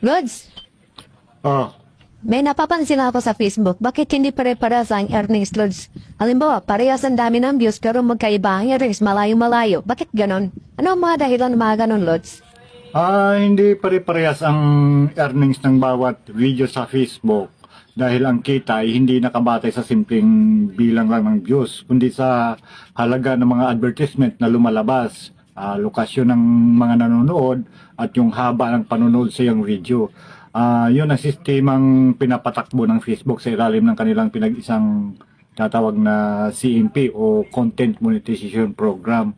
Lods, Oh, may napapansin ako sa Facebook. Bakit hindi pare-parehas ang earnings, Lods? Halimbawa, parehas ang dami ng views pero magkaiba ang earnings, malayo-malayo. Bakit ganon? Ano ang mga dahilan ng mga ganon, Lods? hindi pare-parehas ang earnings ng bawat video sa Facebook dahil ang kita ay hindi nakabatay sa simpleng bilang lang ng views, kundi sa halaga ng mga advertisement na lumalabas, lokasyon ng mga nanonood at yung haba ng panonood sa iyong video. Yun ang sistemang pinapatakbo ng Facebook sa ilalim ng kanilang pinag-isang tatawag na CMP o Content Monetization Program.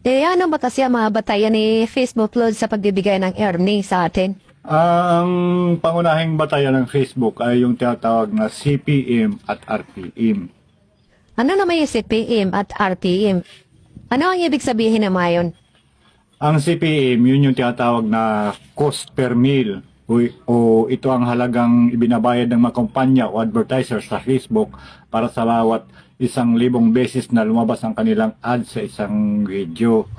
Ano ba kasi ang mga batayan ni Facebook, Lods, sa pagbibigay ng earnings sa atin? Ang pangunahing batayan ng Facebook ay yung tinatawag na CPM at RPM. Ano naman yung CPM at RPM? Ano ang ibig sabihin ng mga yun? Ang CPM, yun yung tinatawag na cost per mil o ito ang halagang ibinabayad ng mga kumpanya o advertisers sa Facebook para sa bawat 1,000 beses na lumabas ang kanilang ad sa isang video.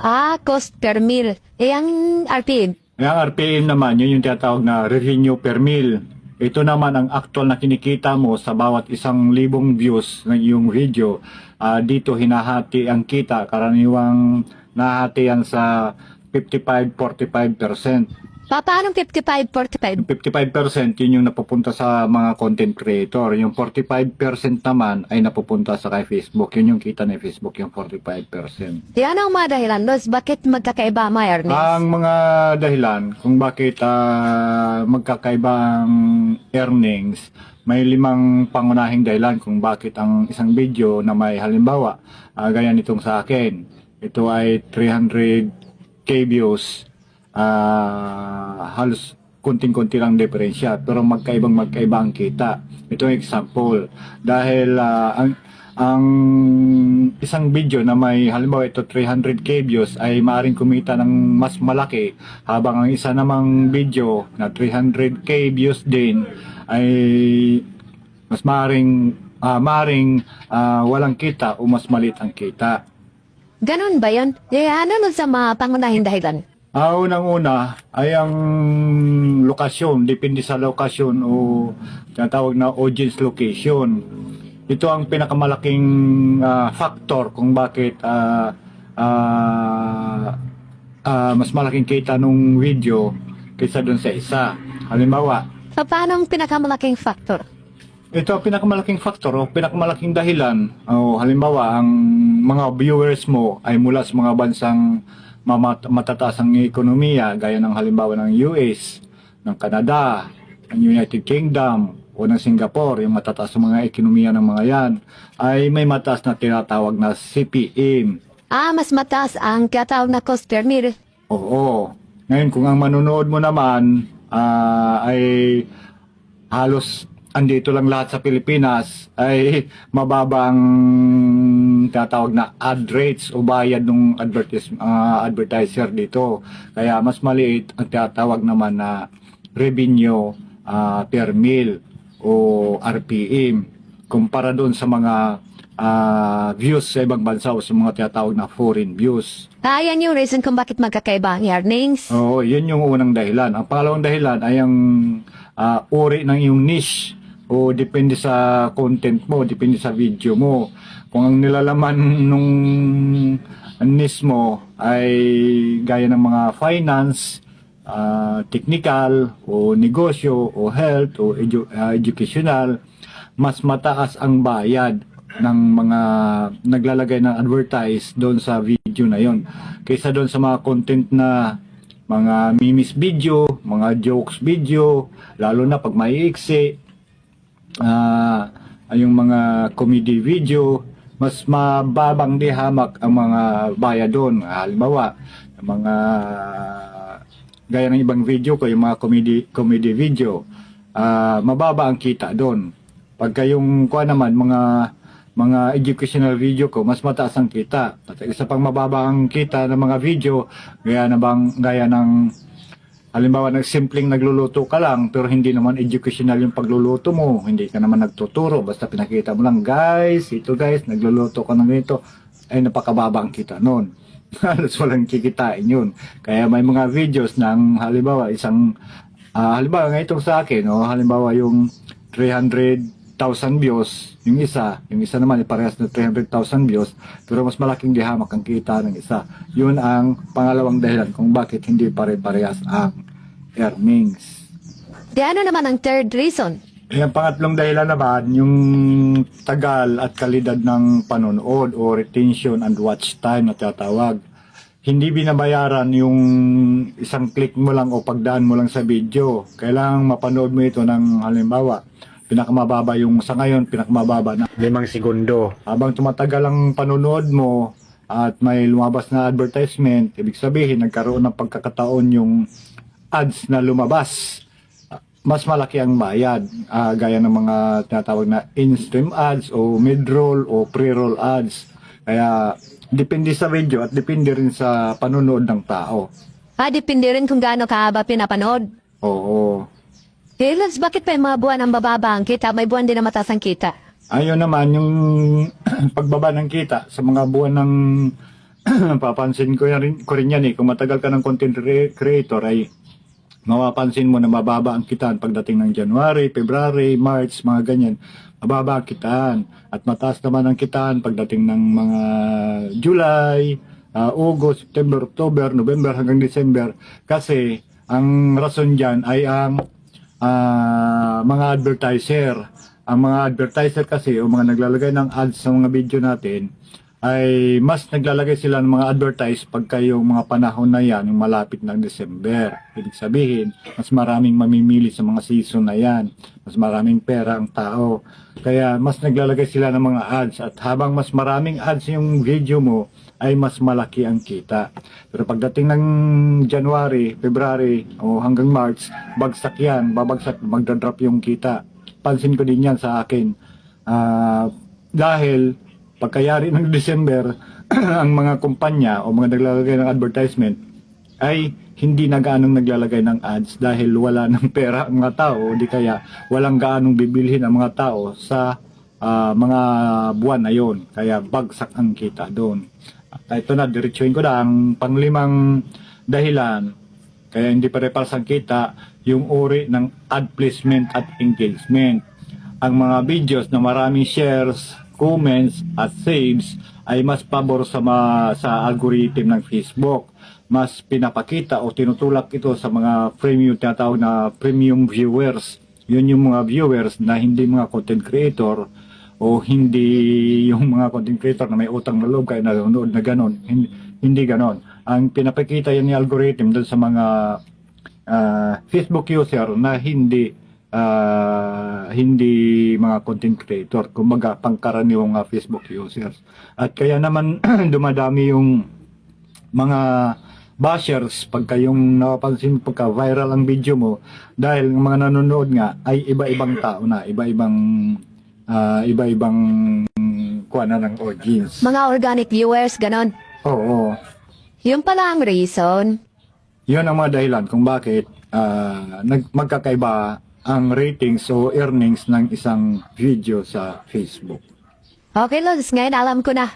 Cost per mil. Ang RPM? Ang RPM naman, yun yung tinatawag na revenue per mil. Ito naman ang actual na kinikita mo sa bawat 1,000 views ng iyong video. Dito hinahati ang kita, karaniwang nahati yan sa 55-45%. Paano 55-45? Yung 55% yun yung napupunta sa mga content creator. Yung 45% naman ay napupunta sa kay Facebook. Yun yung kita ni Facebook, yung 45%. Yan ang mga dahilan, Lods. Bakit magkakaiba ang mga earnings? Ang mga dahilan kung bakit magkakaiba ang earnings, may 5 pangunahing dahilan kung bakit ang isang video na may halimbawa, gaya nitong sa akin, ito ay 300k views, halos kunting-kunti lang diferensya pero magkaiba ang kita. Ito ang example dahil ang isang video na may halimbawa ito 300k views ay maaaring kumita ng mas malaki, habang ang isa namang video na 300k views din ay mas maaaring walang kita o mas maliit ang kita. Ganon ba yun? Ano nun sa mga pangunahing dahilan? Unang-una ay ang lokasyon, depende sa lokasyon o tinatawag na audience location. Ito ang pinakamalaking factor kung bakit mas malaking kita nung video kaysa dun sa isa. Halimbawa, Paano ang pinakamalaking factor? ito ang pinakamalaking factor o pinakamalaking dahilan. Halimbawa, ang mga viewers mo ay mula sa mga bansang matataas ang ekonomiya gaya ng halimbawa ng US, ng Canada, ng United Kingdom o ng Singapore, yung matataas ang mga ekonomiya ng mga yan, ay may mataas na tinatawag na CPM. Mas mataas ang tinatawag na cost per mil. Oo. Ngayon, kung ang manonood mo naman ay halos andito lang lahat sa Pilipinas, ay mababa ang tinatawag na ad rates o bayad ng advertiser dito. Kaya mas maliit ang tinatawag naman na revenue per mil o RPM kumpara doon sa mga views sa ibang bansa o sa mga tinatawag na foreign views. Yan yung reason kung bakit magkakaiba ang earnings. Oo, yun yung unang dahilan. Ang pangalawang dahilan ay ang uri ng iyong niche o depende sa content mo, depende sa video mo. Kung ang nilalaman nung niche mo ay gaya ng mga finance, technical, o negosyo, o health, o educational, mas mataas ang bayad ng mga naglalagay ng advertise doon sa video na yon kaysa doon sa mga content na mga memes video, mga jokes video, lalo na pag maiiksi, yung mga comedy video, mas mababang di hamak ang mga bayad doon. Halimbawa, mga gaya ng ibang video ko, yung mga comedy video, mababa ang kita doon. Pagka yung naman mga educational video ko, mas mataas ang kita. At isa pang mababa ang kita ng mga video, gaya ng halimbawa, simpleng nagluluto ka lang, pero hindi naman educational yung pagluluto mo. Hindi ka naman nagtuturo, basta pinakita mo lang, guys, nagluluto ka ng ganito. Ay, napakababa ang kita noon. Halos walang kikitain yun. Kaya may mga videos ng, halimbawa, isang Halimbawa nga itong sa akin, halimbawa yung 300,000 views, yung isa naman parehas na 300,000 views, pero mas malaking dihamak ang kita ng isa. Yun ang pangalawang dahilan kung bakit hindi pare-parehas ang earnings. Di ano naman ang third reason? Yung pangatlong dahilan naman, yung tagal at kalidad ng panonood o retention and watch time na tinatawag. Hindi binabayaran yung isang click mo lang o pagdaan mo lang sa video. Kailangang mapanood mo ito ng halimbawa, pinakamababa yung sa ngayon, pinakamababa na 5 segundo. Habang tumatagal ang panonood mo at may lumabas na advertisement, ibig sabihin nagkaroon ng pagkakataon yung ads na lumabas. Mas malaki ang bayad, gaya ng mga tinatawag na in-stream ads o mid-roll o pre-roll ads. Kaya depende sa video at depende rin sa panonood ng tao. Depende rin kung gaano kahaba pinapanood. Oo. Lods, bakit may mga buwan ang bababa ang kita? May buwan din na mataas ang kita. Ayun naman, yung pagbaba ng kita sa mga buwan ng papansin ko rin yan kung matagal ka ng content creator ay mapapansin mo na mababa ang kitaan pagdating ng January, February, March, mga ganyan. Mababa ang kitaan. At mataas naman ang kitaan pagdating ng mga July, August, September, October, November hanggang December. Kasi ang rason dyan ay ang mga advertiser. Ang mga advertiser kasi o mga naglalagay ng ads sa mga video natin ay mas naglalagay sila ng mga advertise pagka yung mga panahon na yan, yung malapit ng December. Ibig sabihin, mas maraming mamimili sa mga season na yan. Mas maraming pera ang tao. Kaya mas naglalagay sila ng mga ads. At habang mas maraming ads yung video mo, ay mas malaki ang kita. Pero pagdating ng January, February, o hanggang March, bagsak yan. Babagsak, magdadrop yung kita. Pansin ko din yan sa akin. Dahil pagkayari ng December, ang mga kumpanya o mga naglalagay ng advertisement ay hindi na gaanong naglalagay ng ads dahil wala ng pera ang mga tao, di kaya walang gaanong bibilhin ang mga tao sa mga buwan na yon. Kaya bagsak ang kita doon. At ito na, diretsuhin ko na ang panglimang dahilan kaya hindi pare-pares ang kita, yung uri ng ad placement at engagement. Ang mga videos na maraming shares, comments at saves ay mas pabor sa algorithm ng Facebook. Mas pinapakita o tinutulak ito sa mga premium, tinatawag na premium viewers. Yun yung mga viewers na hindi mga content creator o hindi yung mga content creator na may utang na loob kaya nanonood na ganon. Hindi ganon. Ang pinapakita yan ni algorithm dun sa mga Facebook user na hindi mga content creator, kumbaga pangkaraniwang Facebook users. At kaya naman dumadami yung mga bashers pagka yung napapansin pagka viral ang video mo dahil ng mga nanonood nga ay iba-ibang tao na, iba-ibang kuha na ng audience. Mga organic viewers, ganon. Oo. Yun pala ang reason. Yun ang mga dahilan kung bakit magkakaiba ang ratings o earnings ng isang video sa Facebook. Okay, Lods, ngayon alam ko na.